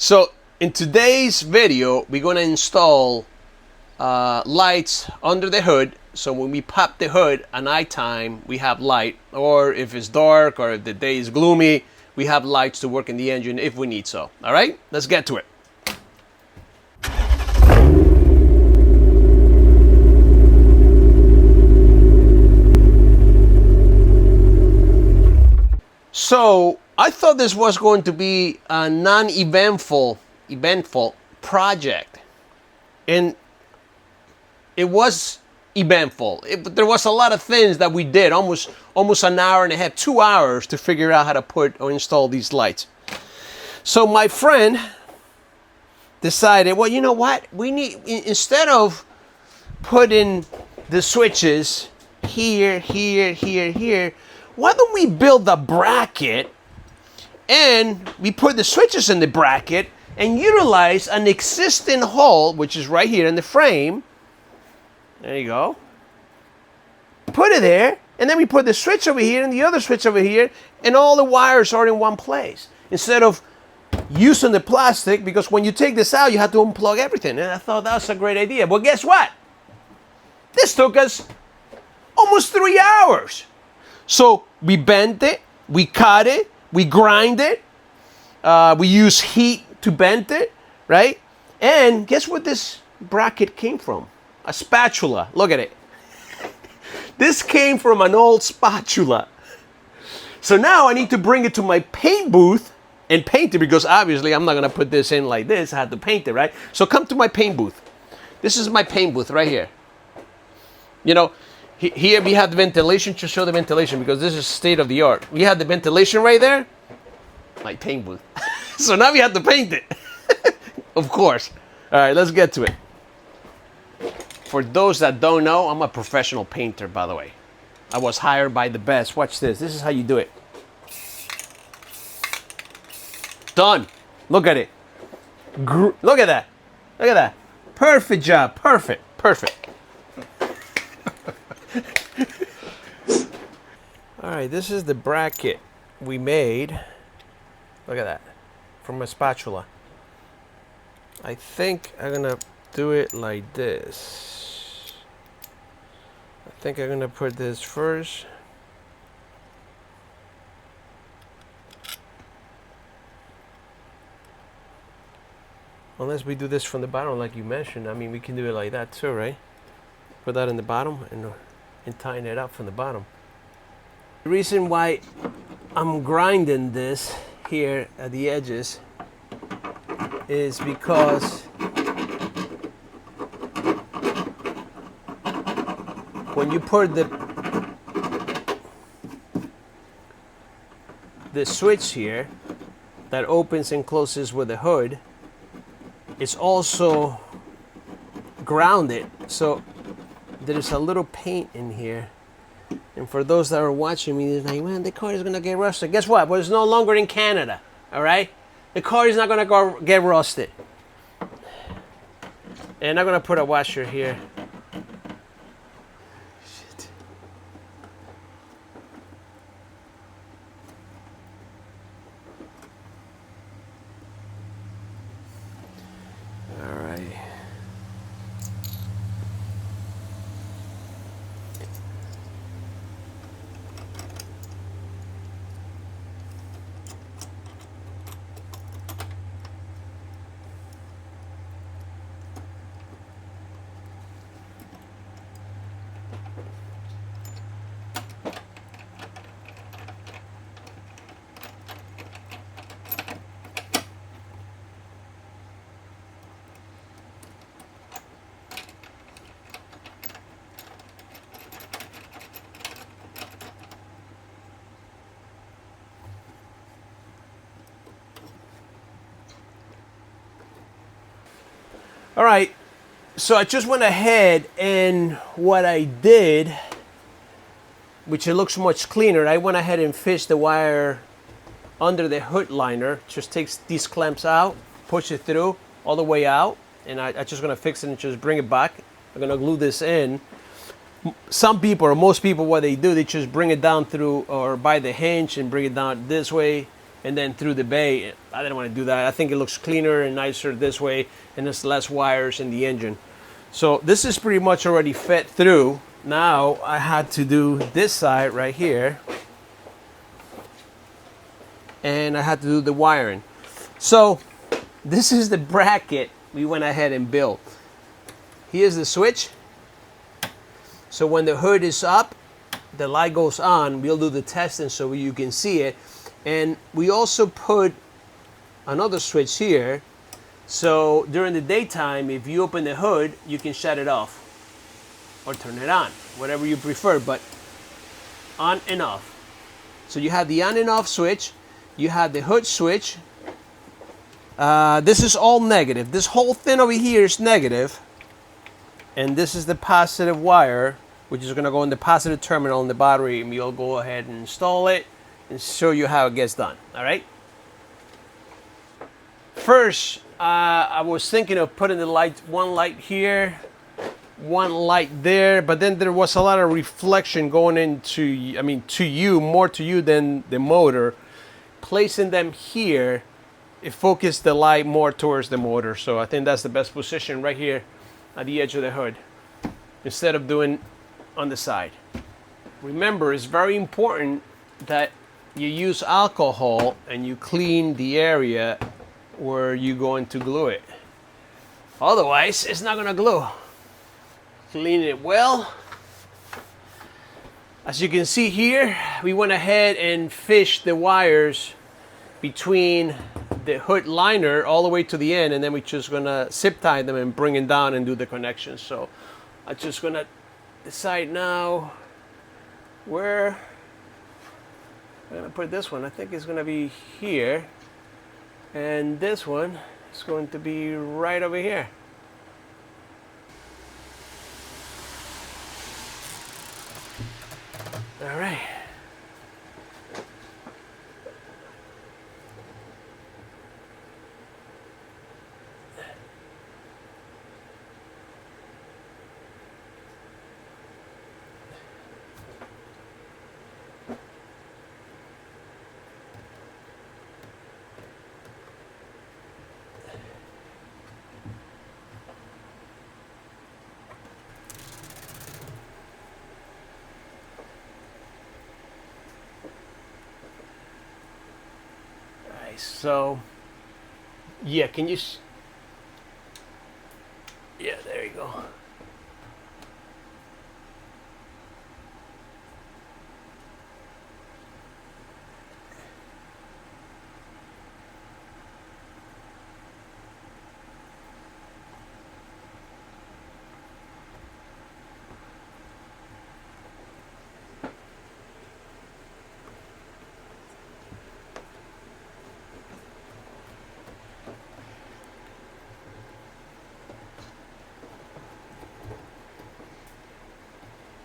So in today's video, we're going to install lights under the hood. So when we pop the hood at nighttime, we have light, or if it's dark or if the day is gloomy, we have lights to work in the engine if we need so. All right, let's get to it. So I thought this was going to be a non-eventful project, and it was eventful. There was a lot of things that we did, almost an hour and a half, 2 hours to figure out how to put or install these lights. So my friend decided, well, you know what? We need, instead of putting the switches here, why don't we build a bracket and we put the switches in the bracket and utilize an existing hole, which is right here in the frame. There you go. Put it there, and then we put the switch over here and the other switch over here, and all the wires are in one place. Instead of using the plastic, because when you take this out, you have to unplug everything. And I thought that was a great idea. Well, guess what? This took us almost 3 hours. So we bent it, we cut it, we grind it, we use heat to bend it, right? And guess what this bracket came from? A spatula. Look at it. This came from an old spatula. So now I need to bring it to my paint booth and paint it, because obviously I'm not going to put this in like this. I have to paint it, right? So come to my paint booth. This is my paint booth right here. You know, here we have the ventilation, to show the ventilation, because this is state of the art. We have the ventilation right there, my paint booth. So now we have to paint it, of course. All right, let's get to it. For those that don't know, I'm a professional painter, by the way. I was hired by the best. Watch this. This is how you do it. Done. Look at it. Look at that. Look at that. Perfect job. Perfect. All right, this is the bracket we made. Look at that, from a spatula. I think I'm gonna do it like this. I think I'm gonna put this first. Unless we do this from the bottom like you mentioned. I mean, we can do it like that too, right? Put that in the bottom and tying it up from the bottom. The reason why I'm grinding this here at the edges is because when you put the switch here that opens and closes with the hood, it's also grounded, so there's a little paint in here. And for those that are watching me, they're like, man, the car is gonna get rusted. Guess what? Well, it's no longer in Canada, all right? The car is not gonna get rusted. And I'm gonna put a washer here. Shit. All right. All right, so I just went ahead, and what I did, which it looks much cleaner, I went ahead and fished the wire under the hood liner. Just takes these clamps out, push it through all the way out, and I'm just gonna fix it and just bring it back. I'm gonna glue this in. Some people, or most people, what they do, they just bring it down through or by the hinge and bring it down this way, and then through the bay. I didn't want to do that. I think it looks cleaner and nicer this way, and there's less wires in the engine. So this is pretty much already fed through. Now I had to do this side right here, and I had to do the wiring. So this is the bracket we went ahead and built. Here's the switch. So when the hood is up, the light goes on. We'll do the testing so you can see it. And we also put another switch here. So during the daytime, if you open the hood, you can shut it off or turn it on, whatever you prefer, but on and off. So you have the on and off switch. You have the hood switch. This is all negative. This whole thing over here is negative. And this is the positive wire, which is going to go in the positive terminal in the battery, and we'll go ahead and install it and show you how it gets done. All right. First, I was thinking of putting the light, one light here, one light there, but then there was a lot of reflection going into, I mean, to you, more to you than the motor. Placing them here, it focused the light more towards the motor. So I think that's the best position right here at the edge of the hood, instead of doing on the side. Remember, it's very important that you use alcohol and you clean the area where you're going to glue it. Otherwise, it's not gonna glue. Clean it well. As you can see here, we went ahead and fished the wires between the hood liner all the way to the end, and then we're just gonna zip tie them and bring it down and do the connections. So I'm just gonna decide now where I'm gonna put this one. I think it's gonna be here, and this one is going to be right over here. All right. So, yeah, can you, yeah, there you go.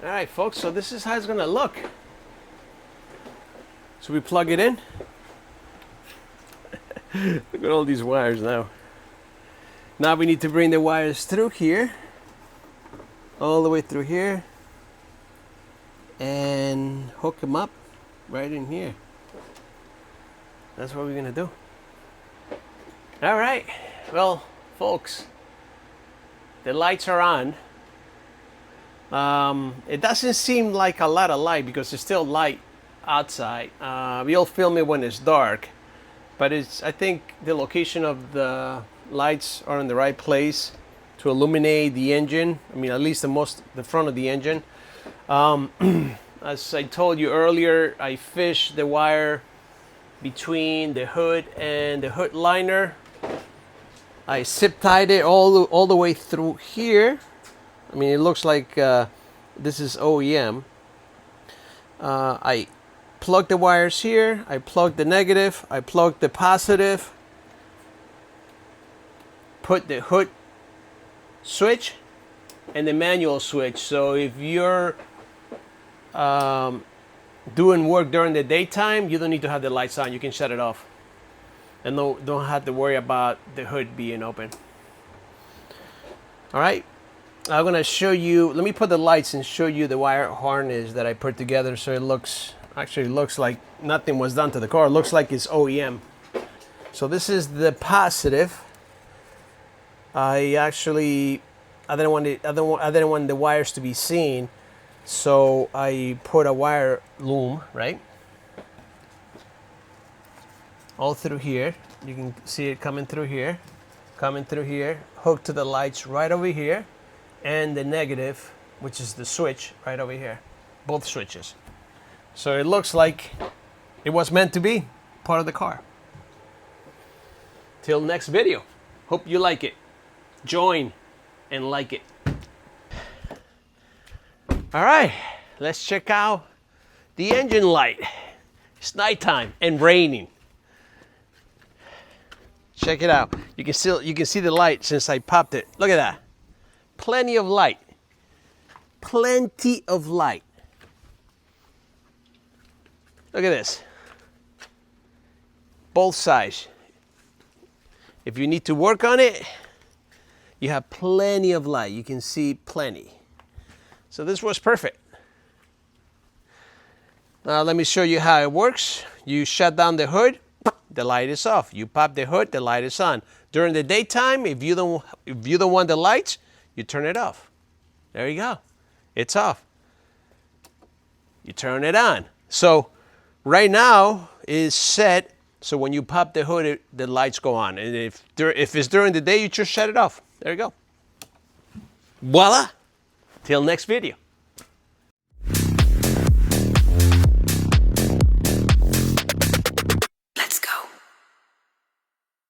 All right, folks, so this is how it's gonna look. So we plug it in. Look at all these wires now. Now we need to bring the wires through here, all the way through here, and hook them up right in here. That's what we're gonna do. All right, well, folks, the lights are on. It doesn't seem like a lot of light because it's still light outside. We'll film it when it's dark, but it's, I think the location of the lights are in the right place to illuminate the engine. I mean, at least the front of the engine. As I told you earlier, I fished the wire between the hood and the hood liner. I zip tied it all the way through here. I mean, it looks like this is OEM. I plug the wires here. I plug the negative. I plug the positive. Put the hood switch and the manual switch. So if you're doing work during the daytime, you don't need to have the lights on. You can shut it off, and don't have to worry about the hood being open. All right. I'm gonna show you, let me put the lights and show you the wire harness that I put together so it looks Actually, it looks like nothing was done to the car. It looks like it's OEM. So this is the positive. I didn't want the wires to be seen, so I put a wire loom, right, all through here. You can see it coming through here, hooked to the lights right over here, and the negative, which is the switch, right over here, both switches. So it looks like it was meant to be part of the car. Till next video. Hope you like it. Join and like it. All right, let's check out the engine light. It's nighttime and raining. Check it out. You can see the light since I popped it. Look at that. Plenty of light. Plenty of light. Look at this. Both sides. If you need to work on it, you have plenty of light. You can see plenty. So this was perfect. Now let me show you how it works. You shut down the hood, the light is off. You pop the hood, the light is on. During the daytime, if you don't want the lights, you turn it off. There you go. It's off. You turn it on. So right now is set. So when you pop the hood, the lights go on. And if it's during the day, you just shut it off. There you go. Voila. Till next video.